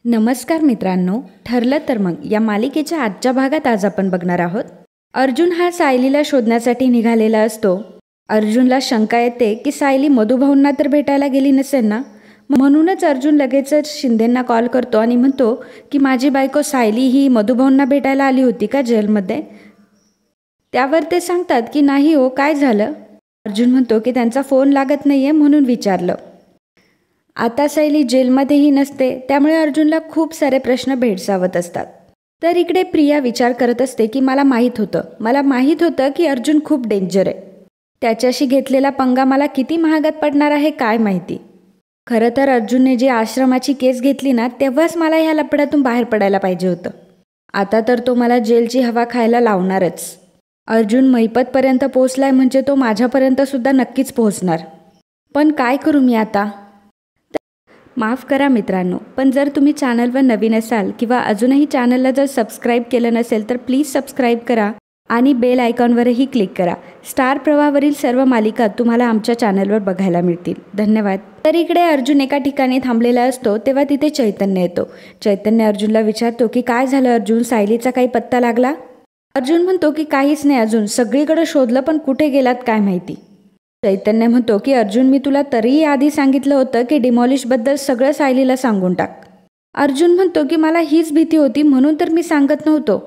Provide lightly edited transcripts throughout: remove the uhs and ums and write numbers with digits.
नमस्कार मित्रांनो, ठरलं तर मग या मालिकेच्या आजच्या भागात आज आपण बघणार आहोत. अर्जुन हा सायलीला शोधण्यासाठी निघालेला असतो. अर्जुनला शंका येते की सायली मधुभाऊंना तर भेटायला गेली नसेल ना. म्हणूनच अर्जुन लगेचच शिंदेंना कॉल करतो आणि म्हणतो की माझी बायको सायली ही मधुभाऊंना भेटायला आली होती का जेलमध्ये. त्यावर ते सांगतात की नाही हो, काय झालं. अर्जुन म्हणतो की त्यांचा फोन लागत नाहीये म्हणून विचारलं. आता सायली जेलमध्येही नसते, त्यामुळे अर्जुनला खूप सारे प्रश्न भेडसावत असतात. तर इकडे प्रिया विचार करत असते की मला माहीत होतं की अर्जुन खूप डेंजर आहे. त्याच्याशी घेतलेला पंगा मला किती महागात पडणार आहे काय माहिती. खरं तर अर्जुनने जी आश्रमाची केस घेतली ना, तेव्हाच मला ह्या लफड्यातून बाहेर पडायला पाहिजे होतं. आता तर तो मला जेलची हवा खायला लावणारच. अर्जुन महिपतपर्यंत पोहोचलाय म्हणजे तो माझ्यापर्यंत सुद्धा नक्कीच पोहोचणार. पण काय करू मी आता. माफ करा मित्रांनो, पण जर तुम्ही चॅनलवर नवीन असाल किंवा अजूनही चॅनलला जर सबस्क्राईब केलं नसेल तर प्लीज सबस्क्राईब करा आणि बेल आयकॉनवरही क्लिक करा. स्टार प्रवाहावरील सर्व मालिका तुम्हाला आमच्या चॅनलवर बघायला मिळतील. धन्यवाद. तर इकडे अर्जुन एका ठिकाणी थांबलेला असतो तेव्हा तिथे चैतन्य येतो. चैतन्य अर्जुनला विचारतो की काय झालं अर्जुन, सायलीचा काही पत्ता लागला. अर्जुन म्हणतो की काहीच नाही अजून, सगळीकडे शोधलं पण कुठे गेलात काय माहिती. चैतन्य म्हणतो की अर्जुन, मी तुला तरीही आधी सांगितलं होतं की डिमॉलिशबद्दल सगळं सायलीला सांगून टाक. अर्जुन म्हणतो की मला हीच भीती होती म्हणून तर मी सांगत नव्हतो.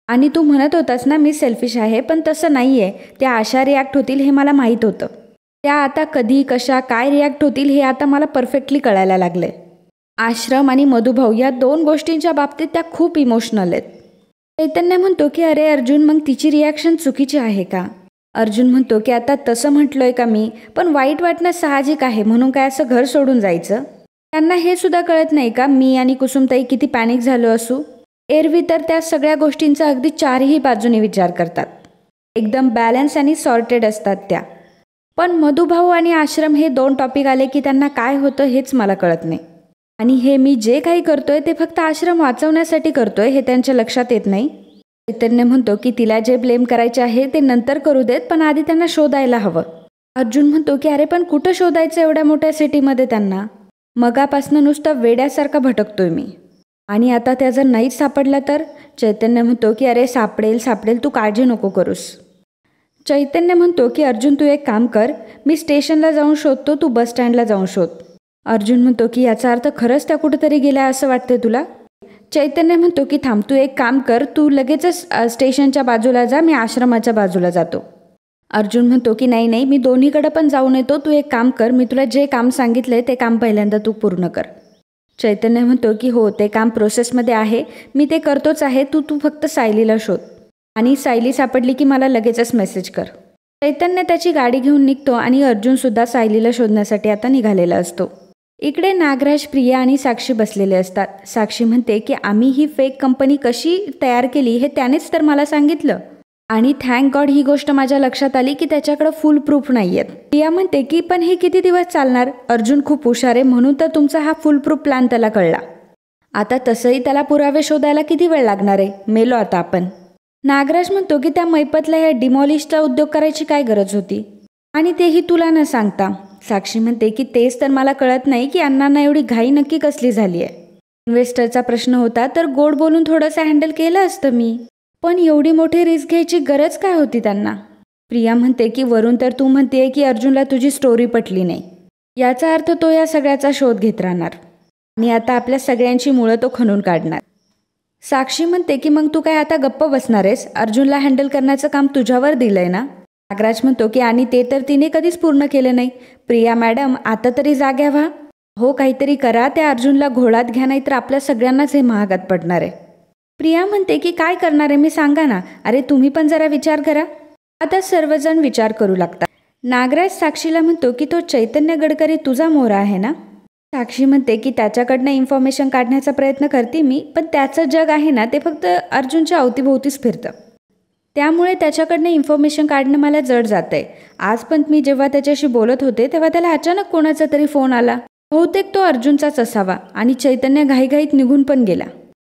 आणि तू म्हणत होतास ना मी सेल्फिश आहे, पण तसं नाही आहे. त्या आशा रिॲक्ट होतील हे मला माहीत होतं. त्या आता कधी कशा काय रिॲक्ट होतील हे आता मला परफेक्टली कळायला लागले. आश्रम आणि मधुभाऊ या दोन गोष्टींच्या बाबतीत त्या खूप इमोशनल आहेत. चैतन्य म्हणतो की अरे अर्जुन, मग तिची रिॲक्शन चुकीची आहे का. अर्जुन म्हणतो की आता तसं म्हटलोय का मी, पण वाईट वाटणं साहजिक आहे म्हणून काय असं घर सोडून जायचं. त्यांना हे सुद्धा कळत नाही का मी आणि कुसुमताई किती पॅनिक झालो असू. एरवी तर त्या सगळ्या गोष्टींचा अगदी चारही बाजूने विचार करतात. एकदम बॅलन्स आणि सॉर्टेड असतात त्या. पण मधुभाऊ आणि आश्रम हे दोन टॉपिक आले की त्यांना काय होतं हेच मला कळत नाही. आणि हे मी जे काही करतोय ते फक्त आश्रम वाचवण्यासाठी करतोय हे त्यांच्या लक्षात येत नाही. चैतन्य म्हणतो की तिला जे ब्लेम करायचे आहे ते नंतर करू देत, पण आधी त्यांना शोधायला हवं. अर्जुन म्हणतो की अरे पण कुठं शोधायचं एवढ्या मोठ्या सिटीमध्ये त्यांना. मगापासनं नुसतं वेड्यासारखा भटकतोय मी. आणि आता त्या जर नाहीच सापडला तर. चैतन्य म्हणतो की अरे सापडेल तू काळजी नको करूस. चैतन्य म्हणतो की अर्जुन तू एक काम कर, मी स्टेशनला जाऊन शोधतो, तू बस स्टँडला जाऊन शोध. अर्जुन म्हणतो की याचा अर्थ खरंच त्या कुठेतरी गेल्या असं वाटतंय तुला. चैतन्य म्हणतो की थांब, तू एक काम कर, तू लगेचच स्टेशनच्या बाजूला जा, मी आश्रमाच्या बाजूला जातो. अर्जुन म्हणतो की नाही मी दोन्हीकडे पण जाऊन येतो, तू एक काम कर, मी तुला जे काम सांगितलंय ते काम पहिल्यांदा तू पूर्ण कर. चैतन्य म्हणतो की हो ते काम प्रोसेसमध्ये आहे, मी ते करतोच आहे, तू फक्त सायलीला शोध आणि सायली सापडली की मला लगेचच मेसेज कर. चैतन्य त्याची गाडी घेऊन निघतो आणि अर्जुनसुद्धा सायलीला शोधण्यासाठी आता निघालेला असतो. इकडे नागराज, प्रिया आणि साक्षी बसलेले असतात. साक्षी म्हणते की आम्ही ही फेक कंपनी कशी तयार केली हे त्यानेच तर मला सांगितलं आणि थँक गॉड ही गोष्ट माझ्या लक्षात आली की त्याच्याकडे फुल प्रूफ नाही आहेत. प्रिया म्हणते की पण हे किती दिवस चालणार, अर्जुन खूप हुशार आहे म्हणून तर तुमचा हा फुल प्रूफ प्लॅन त्याला कळला. आता तसंही त्याला पुरावे शोधायला किती वेळ लागणार आहे, मेलो आता आपण. नागराज म्हणतो की त्या मैपतला या डिमॉलिशचा उद्योग करायची काय गरज होती आणि तेही तुला न सांगता. साक्षी म्हणते की तेच तर मला कळत नाही की अण्णांना एवढी घाई नक्की कसली झाली आहे. इन्व्हेस्टरचा प्रश्न होता तर गोड बोलून थोडंसं हँडल केलं असतं मी, पण एवढी मोठी रिस्क घ्यायची गरज काय होती त्यांना. प्रिया म्हणते की वरून तर तू म्हणतेय की अर्जुनला तुझी स्टोरी पटली नाही, याचा अर्थ तो या सगळ्याचा शोध घेत राहणार आणि आता आपल्या सगळ्यांची मुळं तो खणून काढणार. साक्षी म्हणते की मग तू काय आता गप्प बसणार आहेस, अर्जुनला हँडल करण्याचं काम तुझ्यावर दिलंय ना. नागराज म्हणतो की आणि ते तर तिने कधीच पूर्ण केलं नाही. प्रिया मॅडम आता तरी जाग्या व्हा, हो काहीतरी करा, त्या अर्जुनला घोळात घ्या, नाही तर आपल्या सगळ्यांनाच हे महागात पडणार आहे. प्रिया म्हणते की काय करणार आहे मी सांगा ना. अरे तुम्ही पण जरा विचार करा. आता सर्वजण विचार करू लागतात. नागराज साक्षीला म्हणतो की तो चैतन्य गडकरी तुझा मोहरा आहे ना. साक्षी म्हणते की त्याच्याकडनं इन्फॉर्मेशन काढण्याचा प्रयत्न करते मी, पण त्याचं जग आहे ना ते फक्त अर्जुनच्या अवतीभोवतीच फिरतं, त्यामुळे त्याच्याकडनं इन्फॉर्मेशन काढणं मला जड जातंय. आज पण मी जेव्हा त्याच्याशी बोलत होते तेव्हा त्याला अचानक कोणाचा तरी फोन आला, बहुतेक तो अर्जुनचाच असावा आणि चैतन्य घाईघाईत निघून पण गेला.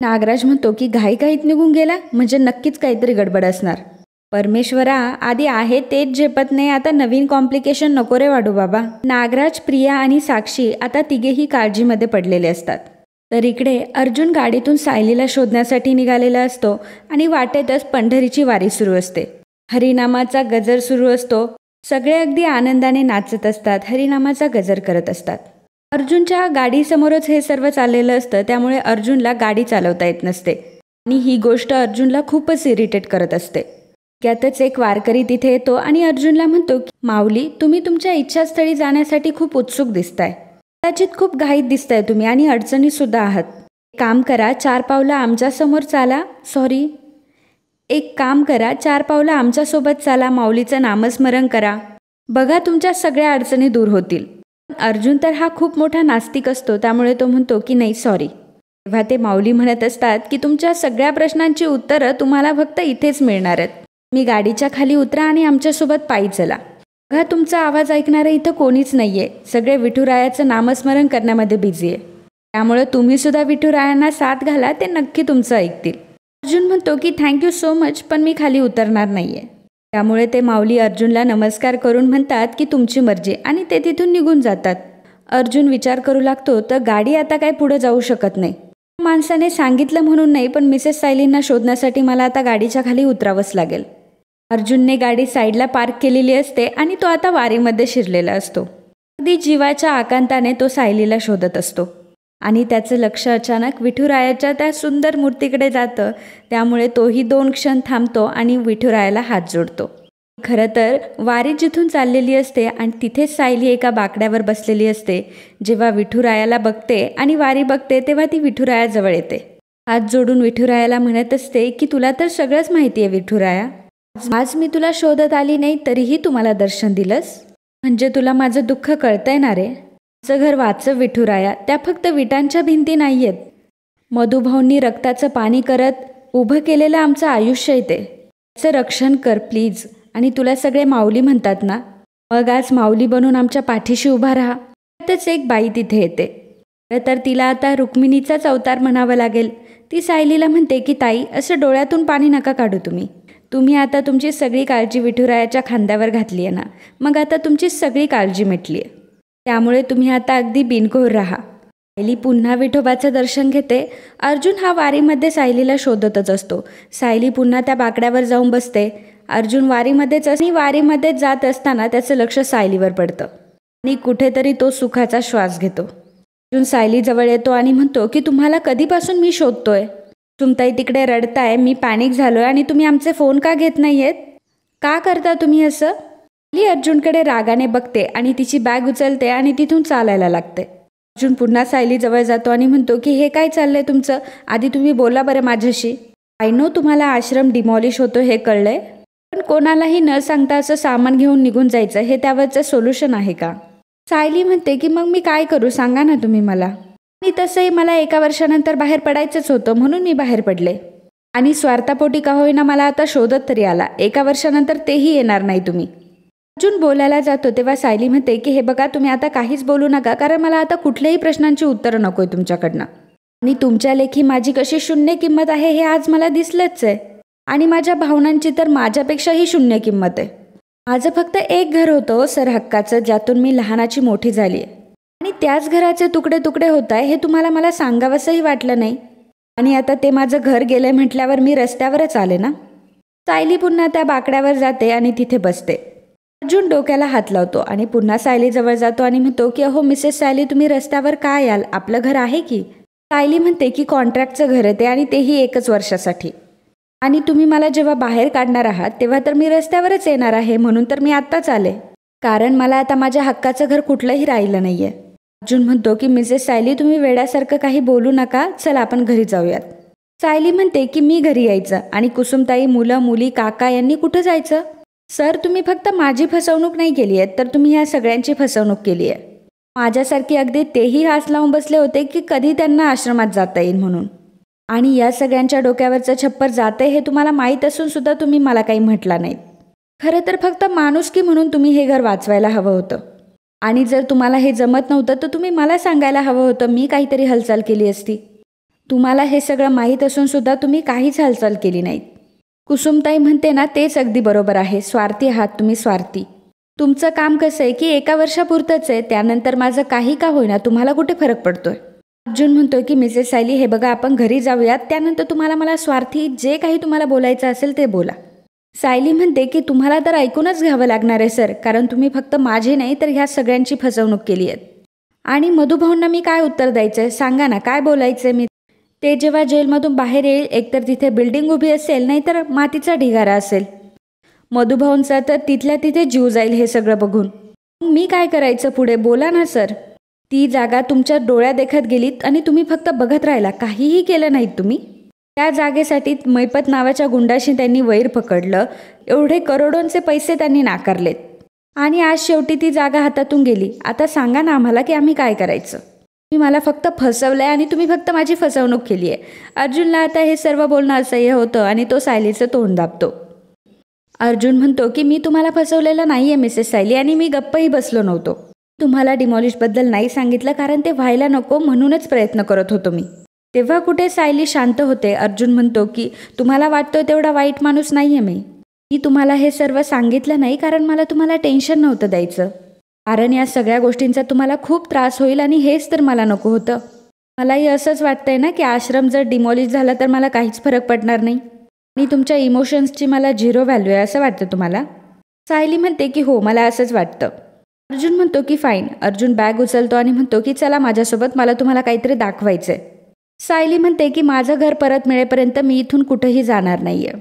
नागराज म्हणतो की घाईघाईत निघून गेला म्हणजे नक्कीच काहीतरी गडबड असणार. परमेश्वरा, आधी आहे तेच झेपत नाही, आता नवीन कॉम्प्लिकेशन नको रे वाढू बाबा. नागराज, प्रिया आणि साक्षी आता तिघेही काळजीमध्ये पडलेले असतात. तर इकडे अर्जुन गाडीतून सायलीला शोधण्यासाठी निघालेला असतो आणि वाटेतच पंढरीची वारी सुरू असते. हरिनामाचा गजर सुरू असतो. सगळे अगदी आनंदाने नाचत असतात, हरिनामाचा गजर करत असतात. अर्जुनच्या गाडीसमोरच हे सर्व चाललेलं असतं, त्यामुळे अर्जुनला गाडी चालवता येत नसते आणि ही गोष्ट अर्जुनला खूपच इरिटेट करत असते. त्यातच एक वारकरी तिथे येतो आणि अर्जुनला म्हणतो की माऊली, तुम्ही तुमच्या इच्छास्थळी जाण्यासाठी खूप उत्सुक दिसताय. कदाचित खूप घाईत दिसताय तुम्ही आणि अडचणीत सुद्धा आहात. एक काम करा, 4 पावलं आमच्यासमोर चाला. एक काम करा, 4 पावलं आमच्यासोबत चाला, माऊलीचं नामस्मरण करा. बघा तुमच्या सगळ्या अडचणी दूर होतील. अर्जुन तर हा खूप मोठा नास्तिक असतो, त्यामुळे तो म्हणतो की नाही सॉरी. तेव्हा ते माऊली म्हणत असतात की तुमच्या सगळ्या प्रश्नांची उत्तरं तुम्हाला फक्त इथेच मिळणार आहेत. मी गाडीच्या खाली उतरा आणि आमच्यासोबत पायी चला. बघा तुमचा आवाज ऐकणारं इथं कोणीच नाही आहे. सगळे विठुरायाचं नामस्मरण करण्यामध्ये बिझी आहे. त्यामुळे तुम्ही सुद्धा विठुरायांना साथ घाला, ते नक्की तुमचं ऐकतील. अर्जुन म्हणतो की थँक्यू सो मच, पण मी खाली उतरणार नाही आहे. त्यामुळे ते माऊली अर्जुनला नमस्कार करून म्हणतात की तुमची मर्जी आणि ते तिथून निघून जातात. अर्जुन विचार करू लागतो तर गाडी आता काय पुढे जाऊ शकत नाही. माणसाने सांगितलं म्हणून नाही, पण मिसेस सायलींना शोधण्यासाठी मला आता गाडीच्या खाली उतरावंच लागेल. अर्जुनने गाडी साईडला पार्क केलेली असते आणि तो आता वारीमध्ये शिरलेला असतो. अगदी जीवाच्या आकांताने तो सायलीला शोधत असतो आणि त्याचं लक्ष अचानक विठुरायाच्या त्या सुंदर मूर्तीकडे जातं. त्यामुळे तोही 2 क्षण थांबतो आणि विठुरायाला हात जोडतो. खरं तर वारी जिथून चाललेली असते आणि तिथेच सायली एका बाकड्यावर बसलेली असते. जेव्हा विठुरायाला बघते आणि वारी बघते तेव्हा ती विठुरायाजवळ येते. हात जोडून विठुरायाला म्हणत असते की तुला तर सगळंच माहिती आहे विठुराया. आज मी तुला शोधत आली नाही तरीही तुम्हाला दर्शन दिलंस, म्हणजे तुला माझं दुःख कळतंय ना रे. माझं घर वाचव विठुराया, त्या फक्त विटांच्या भिंती नाही आहेत. मधुभाऊंनी रक्ताचं पाणी करत उभं केलेलं आमचं आयुष्य येते, त्याचं रक्षण कर प्लीज. आणि तुला सगळे माऊली म्हणतात ना, मग आज माऊली बनून आमच्या पाठीशी उभा राहा. त्यातच एक बाई तिथे येते. खरं तर तिला आता रुक्मिणीचाच अवतार म्हणावं लागेल. ती सायलीला म्हणते की ताई, असं डोळ्यातून पाणी नका काढू तुम्ही आता तुमची सगळी काळजी विठुरायाच्या खांद्यावर घातली आहे ना, मग आता तुमची सगळी काळजी मिटली आहे. त्यामुळे तुम्ही आता अगदी बिनघोर राहा. सायली पुन्हा विठोबाचं दर्शन घेते. अर्जुन हा वारीमध्ये सायलीला शोधतच असतो. सायली पुन्हा त्या बाकड्यावर जाऊन बसते. अर्जुन वारीमध्ये जात असताना त्याचं लक्ष सायलीवर पडतं आणि कुठेतरी तो सुखाचा श्वास घेतो. अर्जुन सायलीजवळ येतो आणि म्हणतो की तुम्हाला कधीपासून मी शोधतोय. तुमताई तिकडे रडताय, मी पॅनिक झालोय आणि तुम्ही आमचे फोन का घेत नाहीयेत? का करता तुम्ही असं? सायली अर्जुनकडे रागाने बघते आणि तिची बॅग उचलते आणि तिथून चालायला लागते. अर्जुन पुन्हा सायलीजवळ जातो आणि म्हणतो की हे काय चाललंय तुमचं? आधी तुम्ही बोला बरं माझ्याशी. आय नो तुम्हाला आश्रम डिमॉलिश होतो हे कळलंय, पण कोणालाही न सांगता असं सामान घेऊन निघून जायचं हे त्यावरचं सोल्युशन आहे का? सायली म्हणते की मग मी काय करू सांगा ना तुम्ही मला. आणि तसंही मला 1 वर्षानंतर बाहेर पडायचंच होतं म्हणून मी बाहेर पडले. आणि स्वार्थापोटी का होईना मला आता शोधत तरी आला. 1 वर्षानंतर तेही येणार नाही तुम्ही. अर्जुन बोलायला जातो तेव्हा सायली म्हणते की हे बघा तुम्ही आता काहीच बोलू नका, कारण मला आता कुठल्याही प्रश्नांची उत्तरं नकोय तुमच्याकडनं. आणि तुमच्या लेखी माझी कशी शून्य किंमत आहे हे आज मला दिसलंच आहे. आणि माझ्या भावनांची तर माझ्यापेक्षाही शून्य किंमत आहे. माझं फक्त एक घर होतं सर हक्काचं, ज्यातून मी लहानाची मोठी झाली आहे. आणि त्याच घराचे तुकडे तुकडे होत आहे हे तुम्हाला मला सांगावंसंही वाटलं नाही. आणि आता ते माझं घर गेलंय म्हटल्यावर मी रस्त्यावरच आले ना. सायली पुन्हा त्या बाकड्यावर जाते आणि तिथे बसते. अर्जुन डोक्याला हात लावतो आणि पुन्हा सायलीजवळ जातो आणि म्हणतो की अहो मिसेस सायली, तुम्ही रस्त्यावर का याल? आपलं घर आहे की. सायली म्हणते की कॉन्ट्रॅक्टचं घर आहे ते, आणि तेही 1 वर्षासाठी. आणि तुम्ही मला जेव्हा बाहेर काढणार आहात तेव्हा तर मी रस्त्यावरच येणार आहे, म्हणून तर मी आत्ताच आले, कारण मला आता माझ्या हक्काचं घर कुठलंही राहिलं नाहीये. अर्जुन म्हणतो की मिसेस सायली, तुम्ही वेड्यासारखं काही बोलू नका, चला आपण घरी जाऊयात. सायली म्हणते की मी घरी यायचं आणि कुसुमताई, मुलं मुली, काका यांनी कुठं जायचं? सर, तुम्ही फक्त माझी फसवणूक नाही केली आहे, तर तुम्ही ह्या सगळ्यांची फसवणूक केली आहे. माझ्यासारखी अगदी तेही हास लावून बसले होते की कधी त्यांना आश्रमात जाता येईल म्हणून. आणि या सगळ्यांच्या डोक्यावरचं छप्पर जाते हे तुम्हाला माहीत असून सुद्धा तुम्ही मला काही म्हटला नाहीत. खरं तर फक्त माणुसकी म्हणून तुम्ही हे घर वाचवायला हवं होतं. आणि जर तुम्हाला हे जमत नव्हतं तर तुम्ही मला सांगायला हवं होतं, मी काहीतरी हालचाल केली असती. तुम्हाला हे सगळं माहीत असून सुद्धा तुम्ही काहीच हालचाल केली नाहीत. कुसुमताई म्हणते ना, तेच अगदी बरोबर आहे. स्वार्थी आहात तुम्ही, स्वार्थी. तुमचं काम कसं आहे की 1 वर्षापुरतंच आहे, त्यानंतर माझं काही का होईना तुम्हाला कुठे फरक पडतोय. अर्जुन म्हणतो की मिसेस सायली, हे बघा आपण घरी जाऊयात, त्यानंतर तुम्हाला मला स्वार्थी जे काही तुम्हाला बोलायचं असेल ते बोला. सायली म्हणते की तुम्हाला तर ऐकूनच घ्यावं लागणार आहे सर, कारण तुम्ही फक्त माझी नाही तर ह्या सगळ्यांची फसवणूक केली आहे. आणि मधुभाऊंना मी काय उत्तर द्यायचं आहे सांगा ना, काय बोलायचं आहे मी. ते जेव्हा जेलमधून बाहेर येईल एकतर तिथे बिल्डिंग उभी असेल नाहीतर मातीचा ढिगारा असेल. मधुभाऊंचा तर तिथल्या तिथे जीव जाईल हे सगळं बघून. मी काय करायचं पुढे, बोला ना सर. ती जागा तुमच्या डोळ्या देखत गेलीत आणि तुम्ही फक्त बघत राहिला, काहीही केलं नाहीत तुम्ही. त्या जागेसाठी मैपत नावाच्या गुंडाशी त्यांनी वैर पकडलं, एवढे करोडोंचे पैसे त्यांनी नाकारलेत आणि आज शेवटी ती जागा हातातून गेली. आता सांगा ना आम्हाला की आम्ही काय करायचं. तुम्ही मला फक्त फसवलंय आणि तुम्ही फक्त माझी फसवणूक केली आहे. अर्जुनला आता हे सर्व बोलणं असह्य होतं आणि तो सायलीचं तोंड दाबतो. अर्जुन म्हणतो की मी तुम्हाला फसवलेलं नाही आहे मिसेस सायली, आणि मी गप्पही बसलो नव्हतो. तुम्हाला डिमॉलिशबद्दल नाही सांगितलं कारण ते व्हायला नको म्हणूनच प्रयत्न करत होतो मी. तेव्हा कुठे सायली शांत होते. अर्जुन म्हणतो की तुम्हाला वाटतोय तेवढा वाईट माणूस नाही आहे मी तुम्हाला हे सर्व सांगितलं नाही कारण मला तुम्हाला टेन्शन नव्हतं द्यायचं, कारण या सगळ्या गोष्टींचा तुम्हाला खूप त्रास होईल आणि हेच तर मला नको होतं. मलाही असंच वाटतंय ना की आश्रम जर डिमॉलिश झाला तर मला काहीच फरक पडणार नाही आणि तुमच्या इमोशन्सची मला 0 व्हॅल्यू आहे असं वाटतं तुम्हाला. सायली म्हणते की हो मला असंच वाटतं. अर्जुन म्हणतो की फाईन. अर्जुन बॅग उचलतो आणि म्हणतो की चला माझ्यासोबत, मला तुम्हाला काहीतरी दाखवायचंय. सायली म्हणते की माझं घर परत मिळेपर्यंत मी इथून कुठेही जाणार नाहीये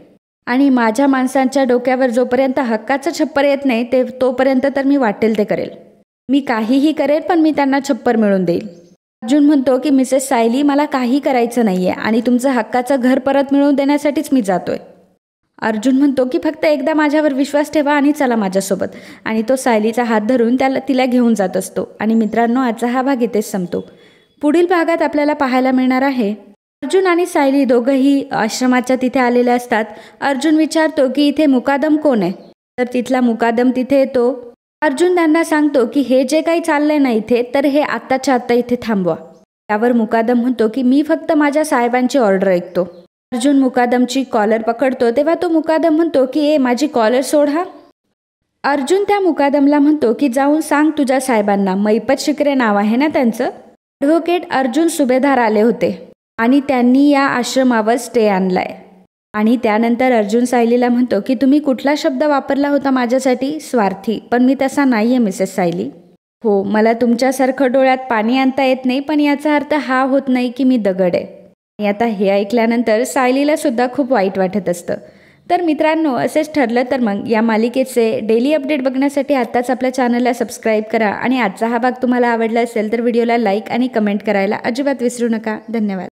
आणि माझ्या माणसांच्या डोक्यावर जोपर्यंत हक्काचं छप्पर येत नाही ते तोपर्यंत तर मी वाटेल ते करेल. मी काहीही करेल पण मी त्यांना छप्पर मिळवून देईल. अर्जुन म्हणतो की मिसेस सायली, मला काही करायचं नाहीये आणि तुमचं हक्काचं घर परत मिळवून देण्यासाठीच मी जातोय. अर्जुन म्हणतो की फक्त एकदा माझ्यावर विश्वास ठेवा आणि चला माझ्यासोबत. आणि तो सायलीचा हात धरून तिला घेऊन जात असतो. आणि मित्रांनो, आजचा हा भाग इथेच संपतो. पुढील भागात आपल्याला पाहायला मिळणार आहे अर्जुन आणि सायली दोघंही आश्रमाच्या तिथे आलेले असतात. अर्जुन विचारतो की इथे मुकादम कोण आहे, तर तिथला मुकादम तिथे येतो. अर्जुन त्यांना सांगतो की हे जे काही चाललंय ना इथे, तर हे आत्ताच्या आत्ता इथे थांबवा. त्यावर मुकादम म्हणतो की मी फक्त माझ्या साहेबांची ऑर्डर ऐकतो. अर्जुन मुकादमची कॉलर पकडतो तेव्हा तो मुकादम म्हणतो की ए माझी कॉलर सोड हा. अर्जुन त्या मुकादमला म्हणतो की जाऊन सांग तुझ्या साहेबांना, मैपत शिकरे नाव आहे ना त्यांचं. ॲडव्होकेट अर्जुन सुभेदार आले होते आणि त्यांनी या आश्रमावर स्टे आणलाय. आणि त्यानंतर अर्जुन सायलीला म्हणतो की तुम्ही कुठला शब्द वापरला होता माझ्यासाठी, स्वार्थी, पण मी तसा नाही आहे मिसेस सायली. हो, मला तुमच्यासारखं डोळ्यात पाणी आणता येत नाही, पण याचा अर्थ हा होत नाही की मी दगड आहे. आणि आता हे ऐकल्यानंतर सायलीला सुद्धा खूप वाईट वाटत असतं. तर मित्रांनो, असेच ठरलं तर मग या मालिकेचे डेली अपडेट बघण्यासाठी आत्ताच आपल्या चॅनलला सबस्क्राईब करा. आणि आजचा हा भाग तुम्हाला आवडला असेल तर व्हिडिओला लाईक आणि कमेंट करायला अजिबात विसरू नका. धन्यवाद.